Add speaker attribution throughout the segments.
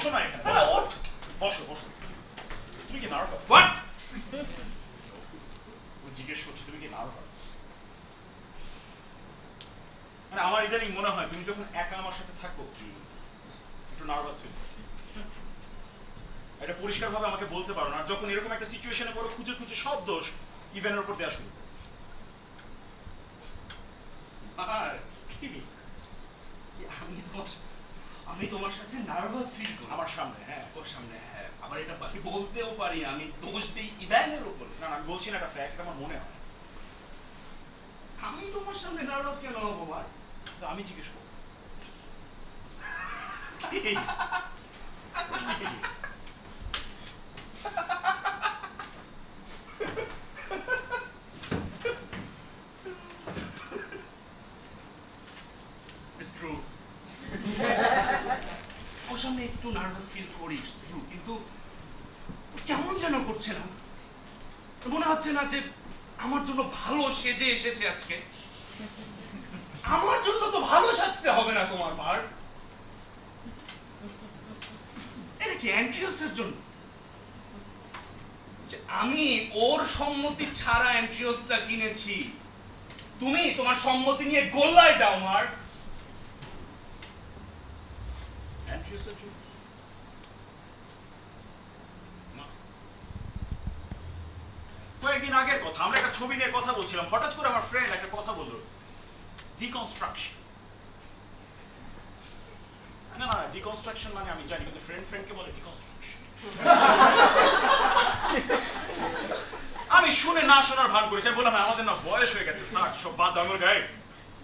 Speaker 1: বসো না এখানে, ওঠ, বসো বসো। তুমি কি নার্ভাস?
Speaker 2: হোয়াট?
Speaker 1: জিজ্ঞেস করছি তুমি কি নার্ভাস? মানে আমার ইদানিং মনে হয় তুমি যখন একা আমার সাথে থাকো একটু নার্ভাস ফিল করো। এটা পরিষ্কারভাবে আমাকে বলতে পারো না, যখন এরকম একটা সিচুয়েশনে পড়ো খুঁজে খুঁজে সব দোষ ইভেনের উপর দেওয়া শুরু।
Speaker 2: আমি তোমার সাথে নার্ভাস ফিল করি
Speaker 1: আমার সামনে? হ্যাঁ,
Speaker 2: ওর সামনে। হ্যাঁ, আবার এটা বাকি বলতেও পারি আমি দোষ দিই ইভ্যানের উপর।
Speaker 1: না আমি বলছি না, একটা ফ্যাক্ট আমার মনে হয়।
Speaker 2: আমি তোমার সামনে নার্ভাস কেন হবো ভাই?
Speaker 1: তো আমি জিজ্ঞেস করবো
Speaker 2: It's true. ওর সামনে একটু নার্ভাস ফিল করি, it's true, কিন্তু কেমন যেন করছে না। মনে হচ্ছে না যে আমার জন্য ভালো সেজে এসেছে আজকে। আমার জন্য তো ভালো সাজতে হবে না তোমার বার। এটা কি অ্যান্ট্রিওসের জন্য? যে আমি ওর সম্মতি ছাড়া অ্যান্ট্রিওসটা কিনেছি, তুমি তোমার সম্মতি নিয়ে গোল্লায় যাও মার।
Speaker 1: অ্যান্ট্রিয়াসের জন্য না। কয়েকদিন আগের কথা, আমরা একটা ছবি নিয়ে কথা বলছিলাম, হঠাৎ করে আমার ফ্রেন্ড একটা কথা বললো, ডিকনস্ট্রাকশন। না না, ডিকনস্ট্রাকশন মানে আমি জানি, কিন্তু ফ্রেন্ডকে বলে ডিকনস্ট্রাকশন। আমি শুনে না শোনার ভান করেছি, বললাম আমাদের না বয়স হয়ে গেছে স্যার, সব বাদ দাও। আমার গায়ে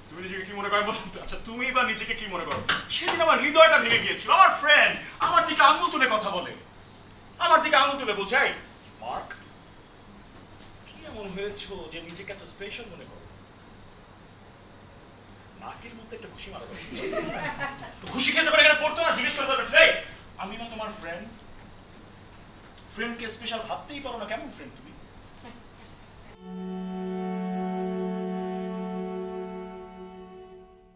Speaker 1: তুমি নিজেকে কি মনে করো বলুন তো? আচ্ছা তুমি বা নিজেকে কি মনে করো? সেদিন আমার হৃদয়টা ভেঙে গিয়েছিল। আমার ফ্রেন্ড আমার দিকে আঙুল তুলে কথা বলে, আমার দিকে আঙুল তুলে বলছে, এই মার্ক কি এমন হয়েছো যে নিজেকে এত স্পেশাল মনে করো? নাকের মধ্যে একটা খুশি মারা খুশি খেতে পারে এখানে পড়তো না? জিজ্ঞেস করতে পারবে, আমি না তোমার ফ্রেন্ডকে স্পেশাল ভাবতেই পারো না? কেমন ফ্রেন্ড তুমি?